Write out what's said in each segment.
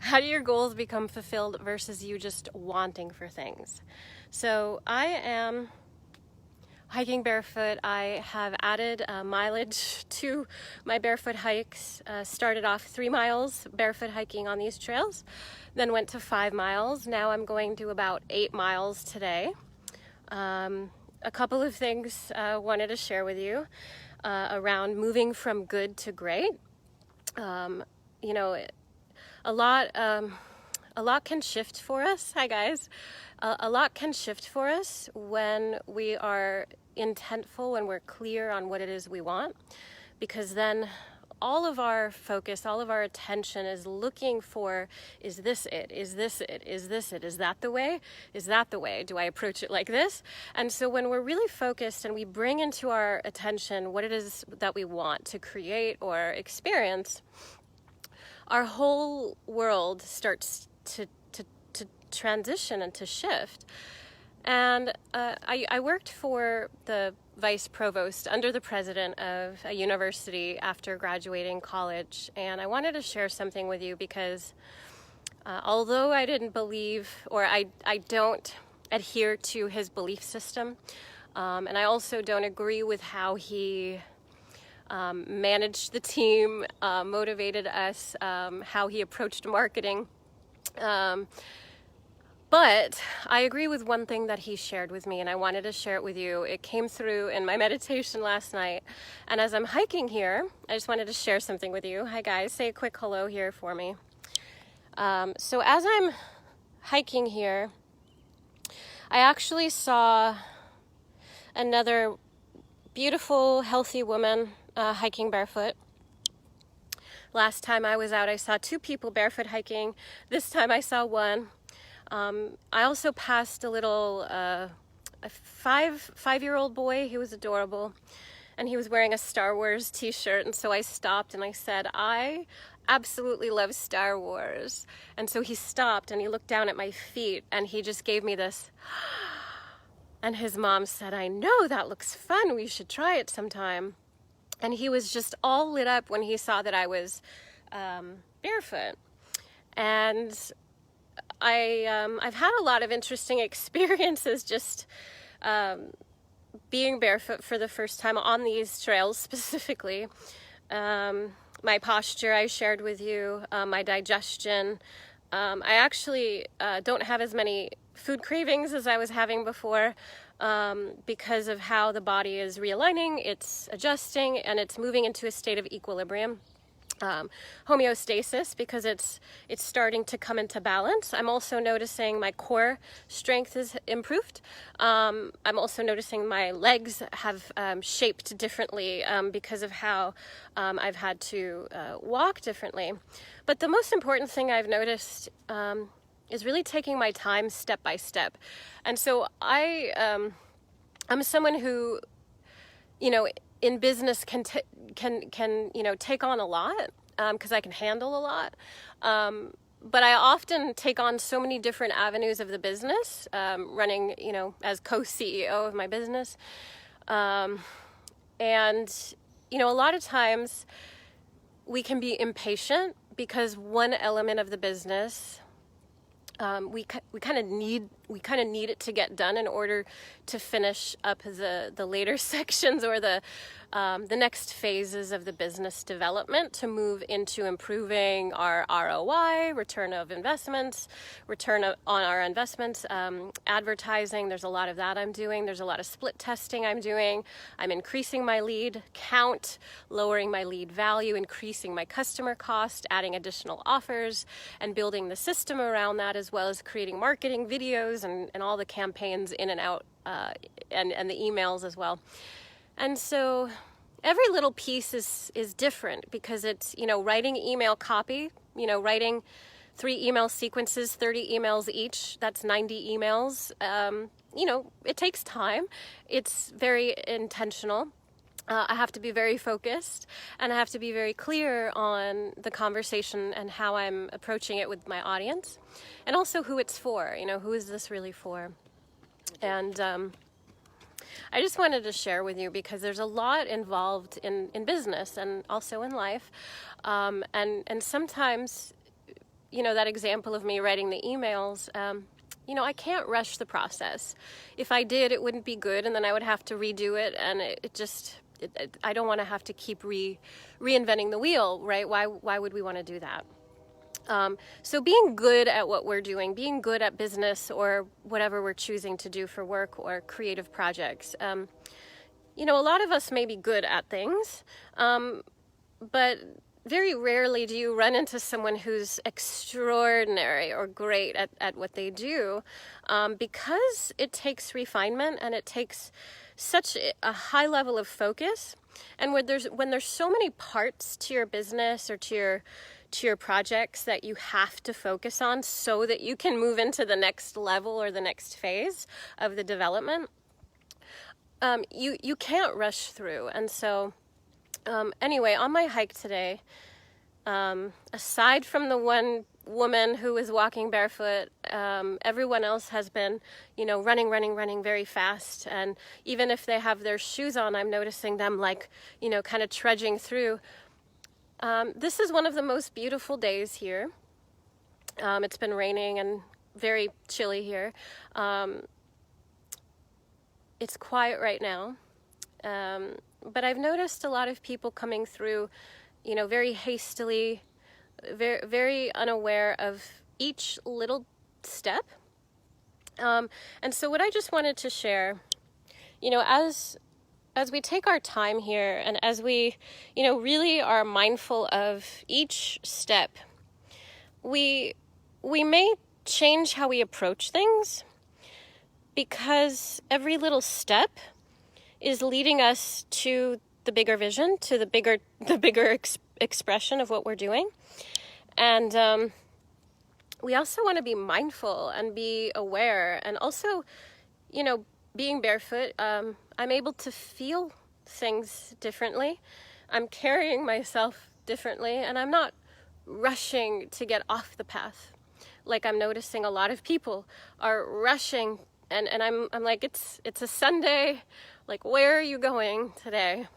How do your goals become fulfilled versus you just wanting for things? So I am hiking barefoot. I have added mileage to my barefoot hikes. Started off 3 miles barefoot hiking on these trails, then went to 5 miles. Now I'm going to about 8 miles today. A couple of things I wanted to share with you around moving from good to great. You know, a lot can shift for us. Hi guys. A lot can shift for us when we are intentful, when we're clear on what it is we want, because then all of our focus, all of our attention is looking for, is this it? Is this it? Is this it? Is that the way? Is that the way? Do I approach it like this? And so when we're really focused and we bring into our attention what it is that we want to create or experience, our whole world starts to transition and to shift. And I worked for the vice provost under the president of a university after graduating college, and I wanted to share something with you because although I didn't believe, or I don't adhere to his belief system, and I also don't agree with how he managed the team, motivated us, how he approached marketing. But I agree with one thing that he shared with me, and I wanted to share it with you. It came through in my meditation last night. And as I'm hiking here, I just wanted to share something with you. Hi guys, say a quick hello here for me. So as I'm hiking here, I actually saw another beautiful, healthy woman hiking barefoot. Last time I was out, I saw 2 people barefoot hiking. This time I saw one. I also passed a little a five-year-old boy. He was adorable, and he was wearing a Star Wars t-shirt, and so I stopped and I said, I absolutely love Star Wars. And so he stopped and he looked down at my feet and he just gave me this, and his mom said, I know, that looks fun, we should try it sometime. And he was just all lit up when he saw that I was barefoot. And I've had a lot of interesting experiences just being barefoot for the first time on these trails specifically. My posture I shared with you, my digestion. I actually don't have as many food cravings as I was having before because of how the body is realigning, it's adjusting, and it's moving into a state of equilibrium. Homeostasis, because it's starting to come into balance. I'm also noticing my core strength is improved. I'm also noticing my legs have shaped differently because of how I've had to walk differently. But the most important thing I've noticed is really taking my time step by step. And so I'm someone who, you know, in business can you know, take on a lot because I can handle a lot. But I often take on so many different avenues of the business, running, you know, as co-CEO of my business. And, you know, a lot of times we can be impatient because one element of the business we kind of need it to get done in order to finish up the later sections or the next phases of the business development to move into improving our ROI, return of investments, on our investments, advertising. There's a lot of that I'm doing. There's a lot of split testing I'm doing. I'm increasing my lead count, lowering my lead value, increasing my customer cost, adding additional offers, and building the system around that, as well as creating marketing videos and all the campaigns in and out, and the emails as well. And so every little piece is different because it's, you know, writing email copy, you know, writing 3 email sequences, 30 emails each, that's 90 emails. You know, it takes time. It's very intentional. I have to be very focused, and I have to be very clear on the conversation and how I'm approaching it with my audience, and also who it's for. You know, who is this really for? And I just wanted to share with you because there's a lot involved in business and also in life, and sometimes, that example of me writing the emails, I can't rush the process. If I did, it wouldn't be good, and then I would have to redo it, and I don't want to have to keep reinventing the wheel, right? Why would we want to do that? So being good at what we're doing, being good at business or whatever we're choosing to do for work or creative projects. A lot of us may be good at things, but very rarely do you run into someone who's extraordinary or great at what they do, because it takes refinement and it takes such a high level of focus. And when there's so many parts to your business or to your projects that you have to focus on so that you can move into the next level or the next phase of the development, you can't rush through. And so anyway, on my hike today, aside from the one woman who was walking barefoot, everyone else has been, running very fast. And even if they have their shoes on, I'm noticing them kind of trudging through. This is one of the most beautiful days here. It's been raining and very chilly here. It's quiet right now. But I've noticed a lot of people coming through, very hastily, very, very unaware of each little step. And so what I just wanted to share, as we take our time here and as we, really are mindful of each step, we may change how we approach things, because every little step is leading us to the bigger vision, to the bigger expression of what we're doing. And we also want to be mindful and be aware. And also, being barefoot, I'm able to feel things differently. I'm carrying myself differently, and I'm not rushing to get off the path. Like I'm noticing a lot of people are rushing, and I'm like, it's a Sunday. Like, where are you going today?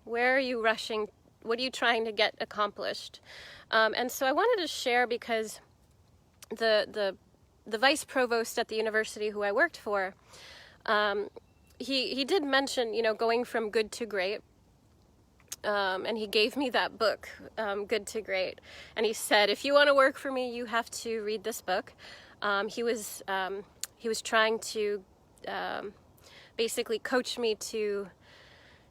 Where are you rushing? What are you trying to get accomplished? And so I wanted to share, because the vice provost at the university who I worked for, he did mention, going from good to great. And he gave me that book, Good to Great. And he said, if you want to work for me, you have to read this book. He was trying to basically coach me to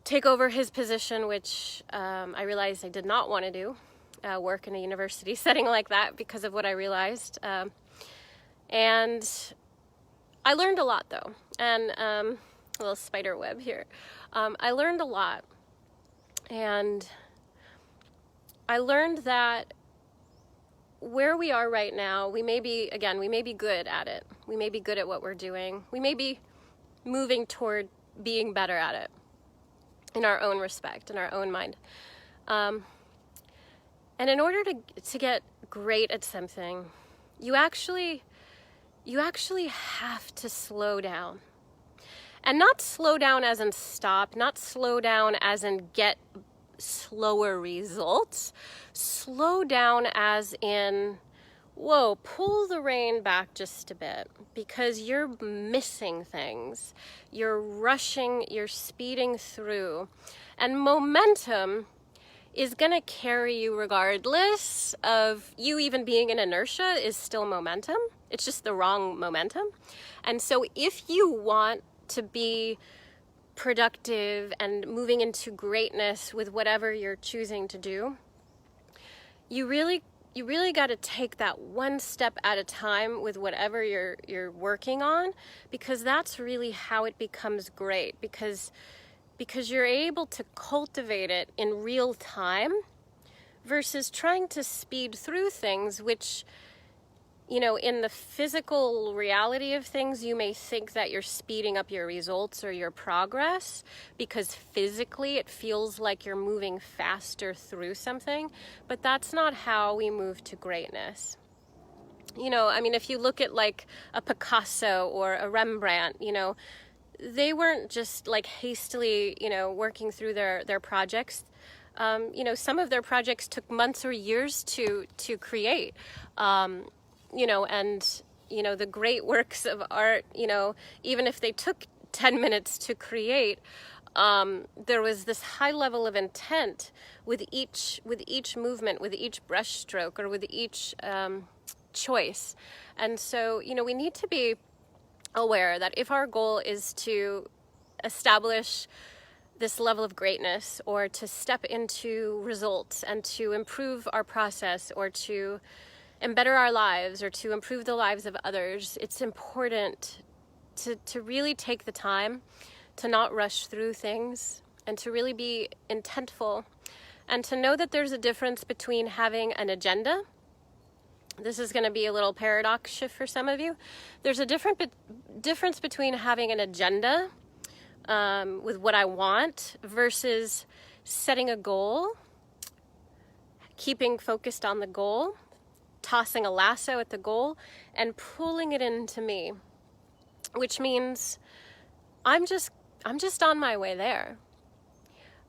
take over his position, which I realized I did not want to do, work in a university setting like that, because of what I realized. And I learned a lot, though. And a little spider web here. I learned a lot. And I learned that where we are right now, we may be good at it. We may be good at what we're doing. We may be moving toward being better at it in our own respect, in our own mind. And in order to get great at something, you actually have to slow down. And not slow down as in stop, not slow down as in get slower results. Slow down as in, whoa, pull the rein back just a bit, because you're missing things. You're rushing, you're speeding through. And momentum is going to carry you regardless of you even being in inertia is still momentum. It's just the wrong momentum. And so if you want to be productive and moving into greatness with whatever you're choosing to do, you really got to take that one step at a time with whatever you're working on, because that's really how it becomes great, because you're able to cultivate it in real time versus trying to speed through things, which, in the physical reality of things, you may think that you're speeding up your results or your progress because physically it feels like you're moving faster through something, but that's not how we move to greatness. If you look at like a Picasso or a Rembrandt, they weren't just like hastily, working through their projects. you know, some of their projects took months or years to create, you know, and, you know, the great works of art, you know, even if they took 10 minutes to create, there was this high level of intent with each movement, with each brush stroke, or with each choice. And so, you know, we need to be aware that if our goal is to establish this level of greatness, or to step into results and to improve our process, or to better our lives, or to improve the lives of others, it's important to really take the time to not rush through things, and to really be intentful, and to know that there's a difference between having an agenda. This is going to be a little paradox shift for some of you. There's a difference between having an agenda with what I want, versus setting a goal, keeping focused on the goal, tossing a lasso at the goal, and pulling it into me, which means I'm just on my way there.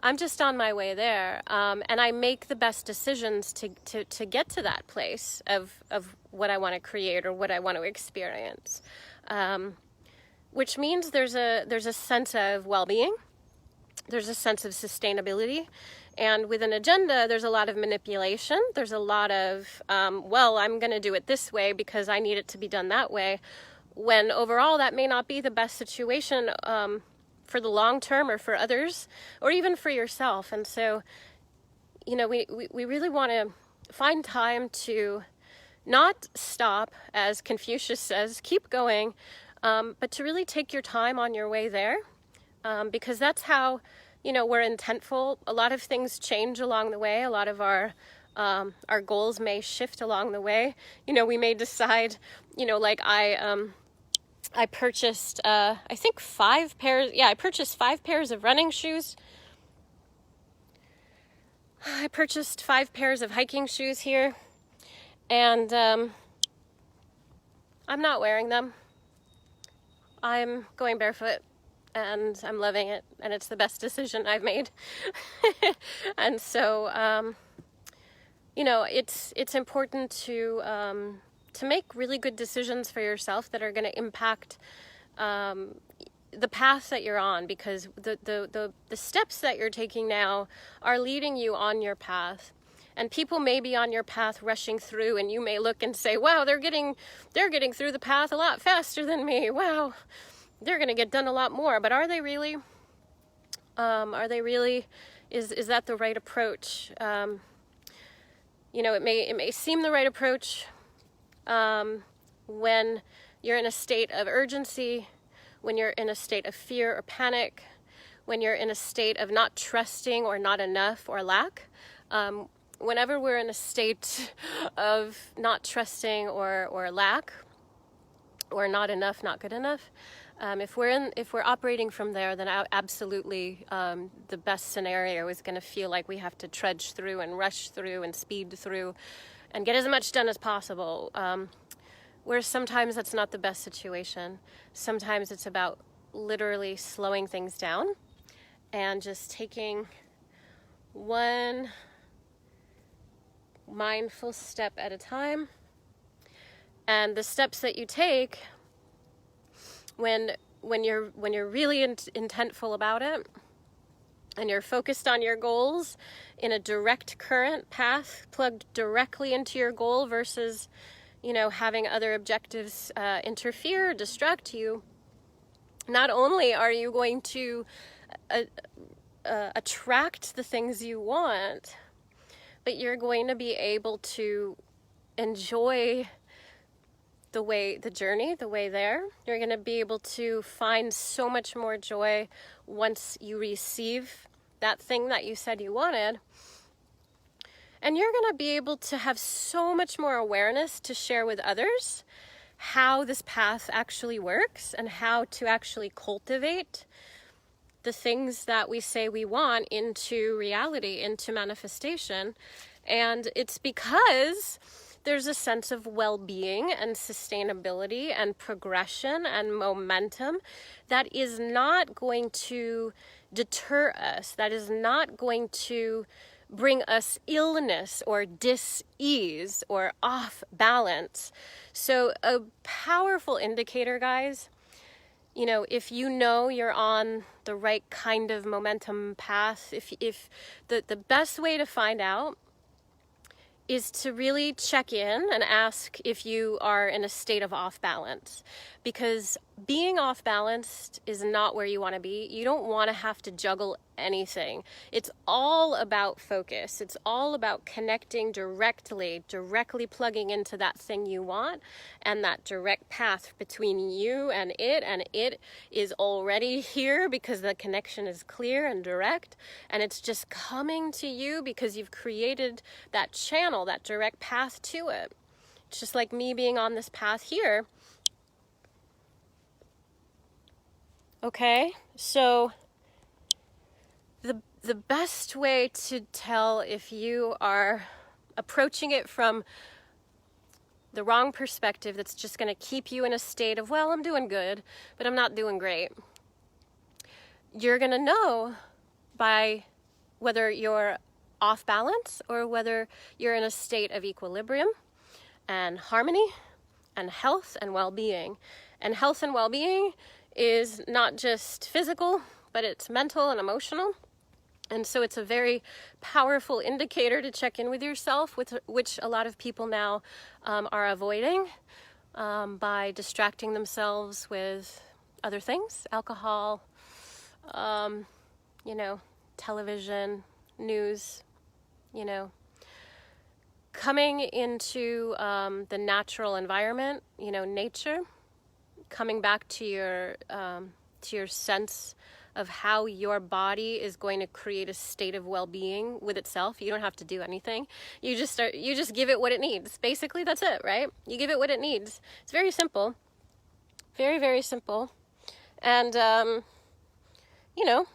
I'm just on my way there, and I make the best decisions to get to that place of what I want to create, or what I want to experience. Which means there's a sense of well-being, there's a sense of sustainability, and with an agenda, there's a lot of manipulation. There's a lot of, well, I'm going to do it this way because I need it to be done that way, when overall that may not be the best situation for the long term, or for others, or even for yourself. And so, you know, we really want to find time to not stop, as Confucius says, keep going, but to really take your time on your way there, because that's how, you know, we're intentful. A lot of things change along the way. A lot of our goals may shift along the way. You know, we may decide, you know, like I purchased, I think 5 pairs. Yeah, I purchased 5 pairs of running shoes. I purchased 5 pairs of hiking shoes here, and I'm not wearing them. I'm going barefoot, and I'm loving it, and it's the best decision I've made. And so, you know, it's important to make really good decisions for yourself that are going to impact the path that you're on, because the steps that you're taking now are leading you on your path. And people may be on your path rushing through, and you may look and say, wow, they're getting through the path a lot faster than me. Wow, they're going to get done a lot more. But are they really? Are they really? Is that the right approach? You know, it may seem the right approach when you're in a state of urgency, when you're in a state of fear or panic, when you're in a state of not trusting, or not enough, or lack. Whenever we're in a state of not trusting, or lack, or not enough, not good enough, if we're operating from there, then absolutely the best scenario is going to feel like we have to trudge through, and rush through, and speed through, and get as much done as possible. Whereas sometimes that's not the best situation. Sometimes it's about literally slowing things down, and just taking one mindful step at a time. And the steps that you take, when you're really intentful about it, and you're focused on your goals in a direct current path plugged directly into your goal, versus, you know, having other objectives interfere or distract you, not only are you going to attract the things you want, but you're going to be able to enjoy the journey, the way there. You're going to be able to find so much more joy once you receive that thing that you said you wanted. And you're going to be able to have so much more awareness to share with others how this path actually works, and how to actually cultivate the things that we say we want into reality, into manifestation. And it's because there's a sense of well-being and sustainability and progression and momentum that is not going to deter us, that is not going to bring us illness or dis-ease or off balance. So a powerful indicator, guys, you know, if you know you're on the right kind of momentum path, if the best way to find out is to really check in and ask if you are in a state of off balance. Because being off balanced is not where you want to be. You don't want to have to juggle anything. It's all about focus. It's all about connecting directly plugging into that thing you want, and that direct path between you and it is already here because the connection is clear and direct, and it's just coming to you because you've created that channel, that direct path to it. It's just like me being on this path here. Okay, so the best way to tell if you are approaching it from the wrong perspective that's just going to keep you in a state of, well, I'm doing good, but I'm not doing great. You're going to know by whether you're off balance or whether you're in a state of equilibrium and harmony and health and well-being. And health and well-being is not just physical, but it's mental and emotional. And so it's a very powerful indicator to check in with yourself, which a lot of people now are avoiding by distracting themselves with other things, alcohol, you know, television, news, you know. Coming into the natural environment, you know, nature, coming back to your sense of how your body is going to create a state of well-being with itself. You don't have to do anything. You just give it what it needs. Basically, that's it, right? You give it what it needs. It's very simple. Very, very simple. And, you know,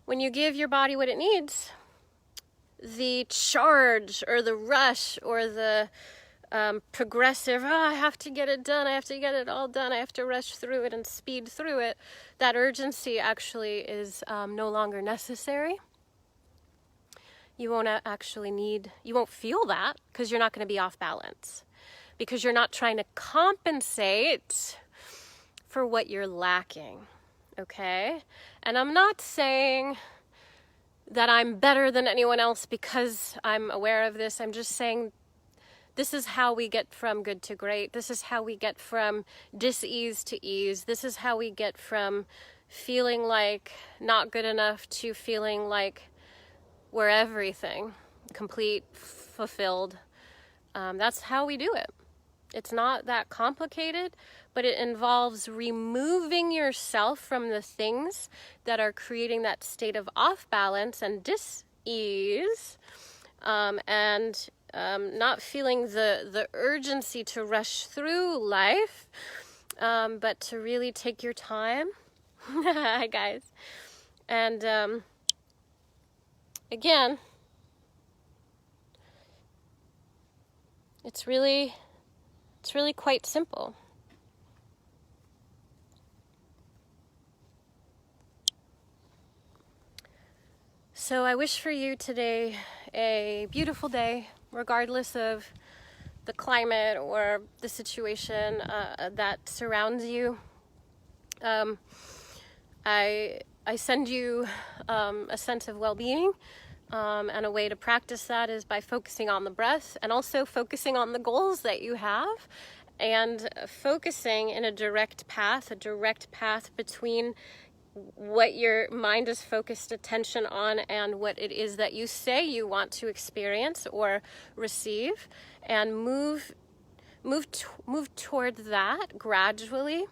when you give your body what it needs, the charge or the rush or the progressive, I have to get it done, I have to get it all done, I have to rush through it and speed through it, that urgency actually is no longer necessary. You won't you won't feel that because you're not going to be off balance, because you're not trying to compensate for what you're lacking, okay? And I'm not saying that I'm better than anyone else because I'm aware of this. I'm just saying this is how we get from good to great. This is how we get from dis-ease to ease. This is how we get from feeling like not good enough to feeling like we're everything, complete, fulfilled. That's how we do it. It's not that complicated, but it involves removing yourself from the things that are creating that state of off balance and dis-ease, and not feeling the urgency to rush through life, but to really take your time. Hi, guys. And again, it's really quite simple. So I wish for you today a beautiful day, regardless of the climate or the situation that surrounds you. I send you a sense of well-being, and a way to practice that is by focusing on the breath and also focusing on the goals that you have, and focusing in a direct path between what your mind is focused attention on and what it is that you say you want to experience or receive, and move toward that gradually.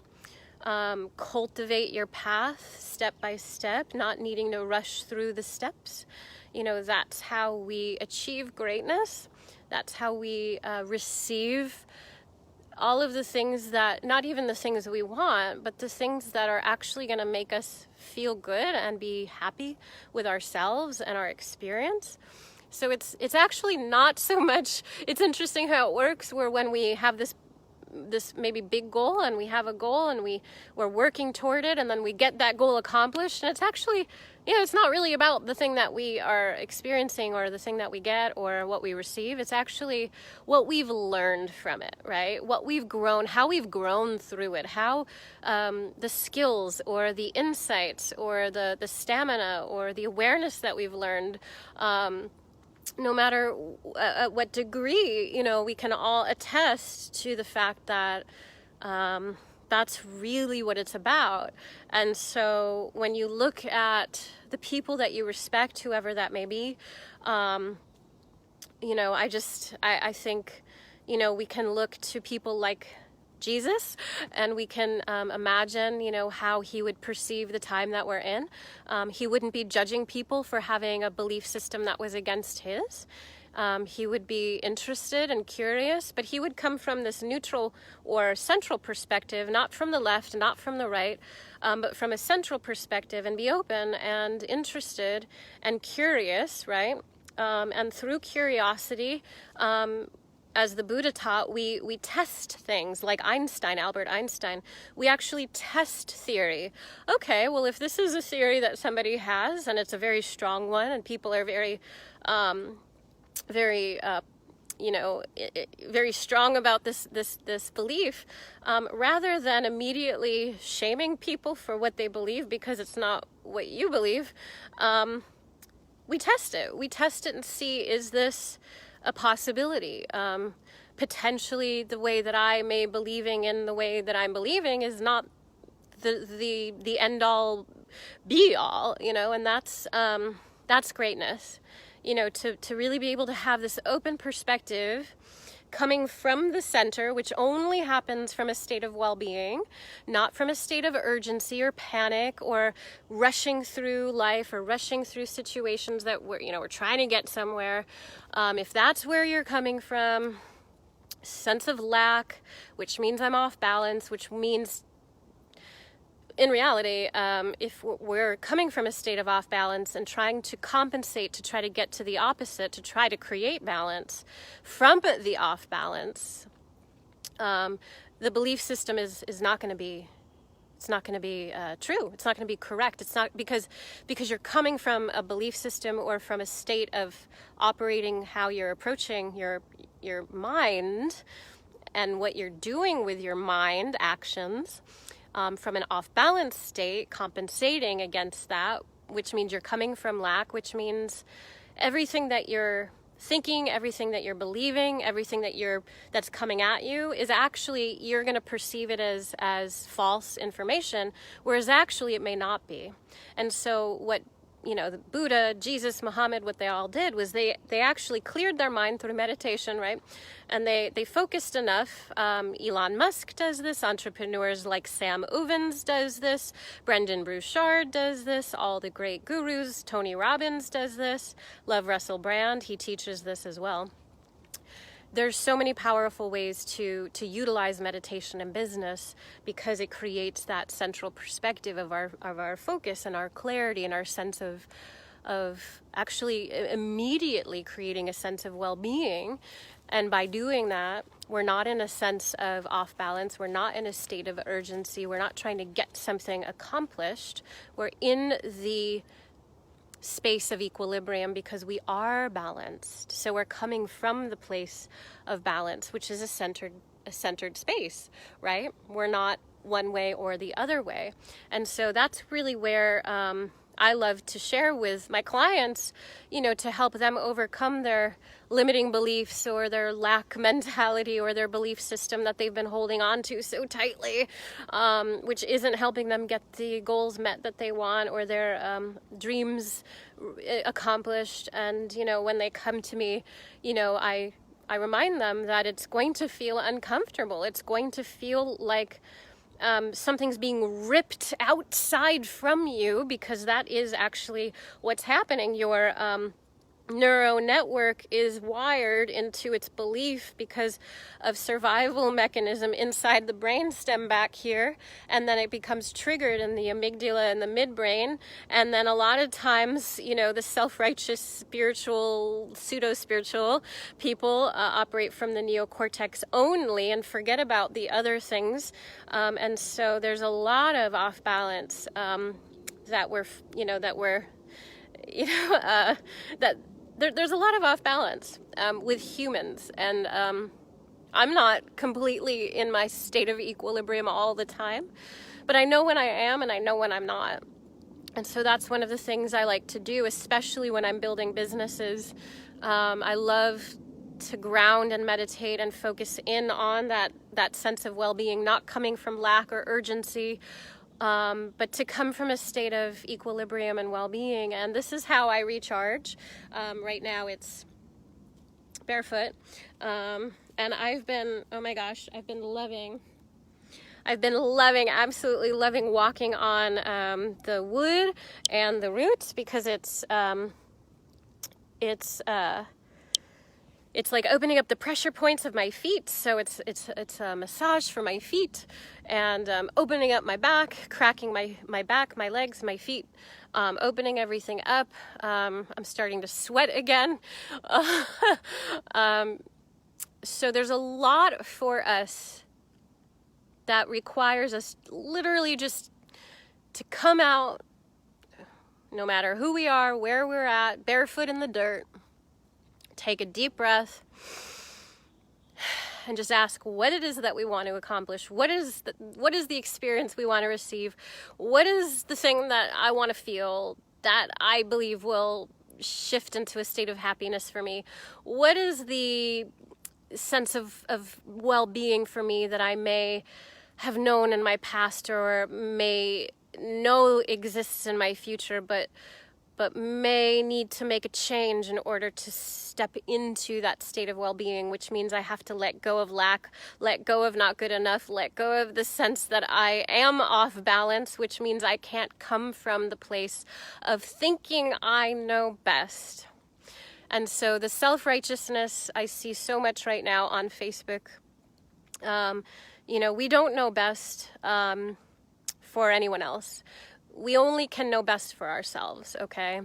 Cultivate your path step by step, not needing to rush through the steps. You know, that's how we achieve greatness. That's how we receive all of the things that, not even the things we want, but the things that are actually going to make us feel good and be happy with ourselves and our experience. So it's actually not so much, it's interesting how it works, where when we have this maybe big goal, and we have a goal and we're working toward it, and then we get that goal accomplished, and it's actually it's not really about the thing that we are experiencing or the thing that we get or what we receive. It's actually what we've learned from it, right? What we've grown, how we've grown through it, how the skills or the insights or the stamina or the awareness that we've learned, no matter at what degree, we can all attest to the fact that that's really what it's about. And so when you look at the people that you respect, whoever that may be, I think, we can look to people like Jesus, and we can imagine, how he would perceive the time that we're in. He wouldn't be judging people for having a belief system that was against his. He would be interested and curious, but he would come from this neutral or central perspective, not from the left, not from the right, but from a central perspective, and be open and interested and curious, right? And through curiosity, as the Buddha taught, we test things like Albert Einstein. We actually test theory. Okay, well, if this is a theory that somebody has, and it's a very strong one, and people are very strong about this belief, rather than immediately shaming people for what they believe because it's not what you believe, we test it. We test it and see, is this a possibility? Potentially the way that I may believing in the way that I'm believing is not the end all be all, and that's greatness. To really be able to have this open perspective coming from the center, which only happens from a state of well-being, not from a state of urgency or panic or rushing through life or rushing through situations that we're trying to get somewhere. If that's where you're coming from, sense of lack, which means I'm off balance, which means in reality, if we're coming from a state of off balance and trying to compensate to try to get to the opposite, to try to create balance from the off balance, the belief system is not going to be, it's not going to be true. It's not going to be correct. It's not because you're coming from a belief system or from a state of operating how you're approaching your mind and what you're doing with your mind actions. From an off-balance state, compensating against that, which means you're coming from lack, which means everything that you're thinking, everything that you're believing, everything that's coming at you is actually, you're going to perceive it as false information, whereas actually it may not be. And so what the Buddha, Jesus, Muhammad, what they all did was they actually cleared their mind through meditation, right? And they focused enough. Elon Musk does this. Entrepreneurs like Sam Ovens does this. Brendan Burchard does this. All the great gurus. Tony Robbins does this. Love Russell Brand. He teaches this as well. There's so many powerful ways to utilize meditation in business because it creates that central perspective of our focus and our clarity and our sense of actually immediately creating a sense of well-being. And by doing that, we're not in a sense of off balance. We're not in a state of urgency. We're not trying to get something accomplished. We're in the space of equilibrium because we are balanced. So we're coming from the place of balance, which is a centered space, right? We're not one way or the other way. And so that's really where I love to share with my clients, to help them overcome their limiting beliefs or their lack mentality or their belief system that they've been holding on to so tightly, which isn't helping them get the goals met that they want or their dreams accomplished. And, when they come to me, I remind them that it's going to feel uncomfortable. It's going to feel like something's being ripped outside from you, because that is actually what's happening. Your neural network is wired into its belief because of survival mechanism inside the brainstem back here, and then it becomes triggered in the amygdala and the midbrain. And then a lot of times, the self-righteous spiritual, pseudo-spiritual people operate from the neocortex only and forget about the other things. And so there's a lot of off balance that we're, that there's a lot of off balance with humans, and I'm not completely in my state of equilibrium all the time, but I know when I am and I know when I'm not. And so that's one of the things I like to do, especially when I'm building businesses. I love to ground and meditate and focus in on that sense of well-being, not coming from lack or urgency, but to come from a state of equilibrium and well-being. And this is how I recharge. Right now it's barefoot. And I've been, oh my gosh, I've been absolutely loving walking on the wood and the roots, because it's like opening up the pressure points of my feet. So it's a massage for my feet, and opening up my back, cracking my back, my legs, my feet, opening everything up. I'm starting to sweat again. So there's a lot for us that requires us literally just to come out, no matter who we are, where we're at, barefoot in the dirt, take a deep breath, and just ask what it is that we want to accomplish. What is the experience we want to receive? What is the thing that I want to feel that I believe will shift into a state of happiness for me? What is the sense of well-being for me that I may have known in my past, or may know exists in my future, but may need to make a change in order to step into that state of well-being, which means I have to let go of lack, let go of not good enough, let go of the sense that I am off balance, which means I can't come from the place of thinking I know best. And so the self-righteousness I see so much right now on Facebook. We don't know best for anyone else. We only can know best for ourselves, okay?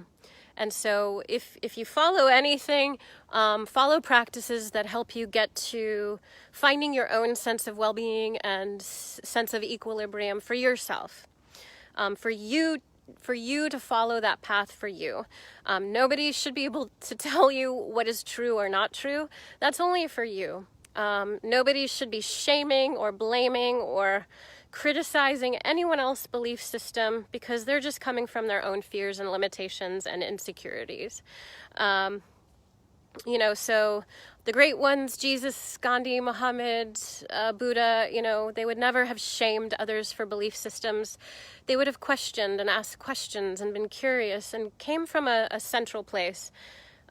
And so if you follow anything, follow practices that help you get to finding your own sense of well-being and sense of equilibrium for yourself, for you to follow that path for you. Nobody should be able to tell you what is true or not true. That's only for you. Nobody should be shaming or blaming or criticizing anyone else's belief system, because they're just coming from their own fears and limitations and insecurities. So the great ones, Jesus, Gandhi, Muhammad, Buddha, they would never have shamed others for belief systems. They would have questioned and asked questions and been curious and came from a central place,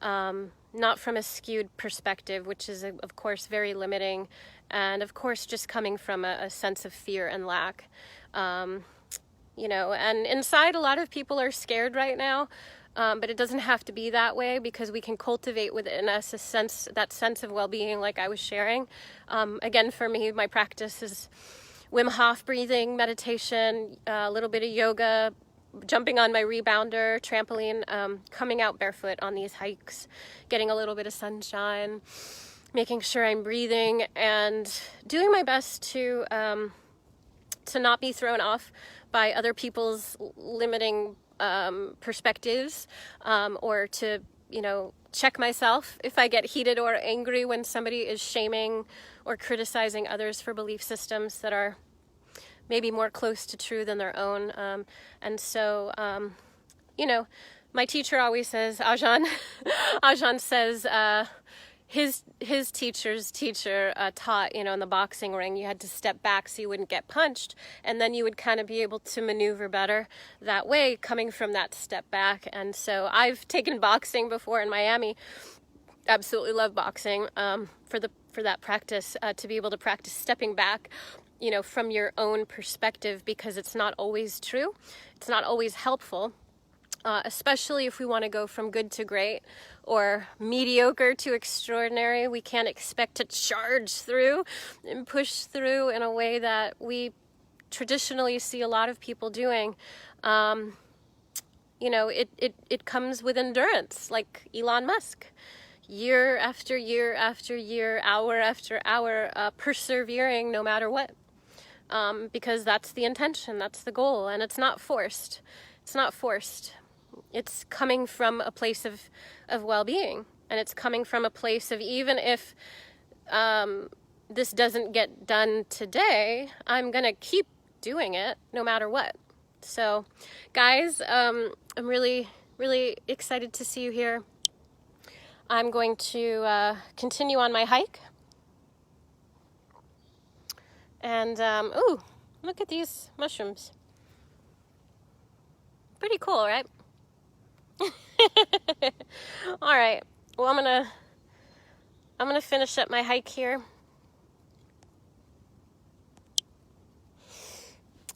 not from a skewed perspective, which is, of course, very limiting, and, of course, just coming from a sense of fear and lack. And inside, a lot of people are scared right now, but it doesn't have to be that way, because we can cultivate within us that sense of well-being, like I was sharing. Again, for me, my practice is Wim Hof breathing, meditation, a little bit of yoga, jumping on my rebounder, trampoline, coming out barefoot on these hikes, getting a little bit of sunshine, making sure I'm breathing, and doing my best to not be thrown off by other people's limiting perspectives, or to, check myself if I get heated or angry when somebody is shaming or criticizing others for belief systems that are maybe more close to true than their own. And so, my teacher always says, Ajahn says, his teacher's teacher taught, in the boxing ring, you had to step back so you wouldn't get punched, and then you would kind of be able to maneuver better that way, coming from that step back. And so I've taken boxing before in Miami. Absolutely love boxing, for that practice, to be able to practice stepping back, from your own perspective, because it's not always true. It's not always helpful. Especially if we want to go from good to great or mediocre to extraordinary. We can't expect to charge through and push through in a way that we traditionally see a lot of people doing. It comes with endurance, like Elon Musk. Year after year after year, hour after hour, persevering no matter what. Because that's the intention, that's the goal, and it's not forced. It's not forced. It's coming from a place of well-being, and it's coming from a place of, even if this doesn't get done today, I'm gonna keep doing it no matter what. So guys, I'm really excited to see you here. I'm going to continue on my hike. And, ooh, look at these mushrooms. Pretty cool, right? All right. Well, I'm gonna finish up my hike here.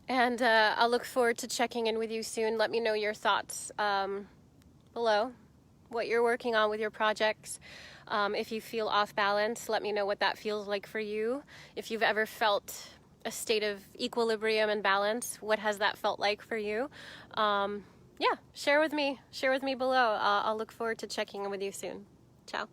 And I'll look forward to checking in with you soon. Let me know your thoughts below, what you're working on with your projects. If you feel off balance, let me know what that feels like for you. If you've ever felt a state of equilibrium and balance, what has that felt like for you? Yeah, share with me below. I'll look forward to checking in with you soon. Ciao.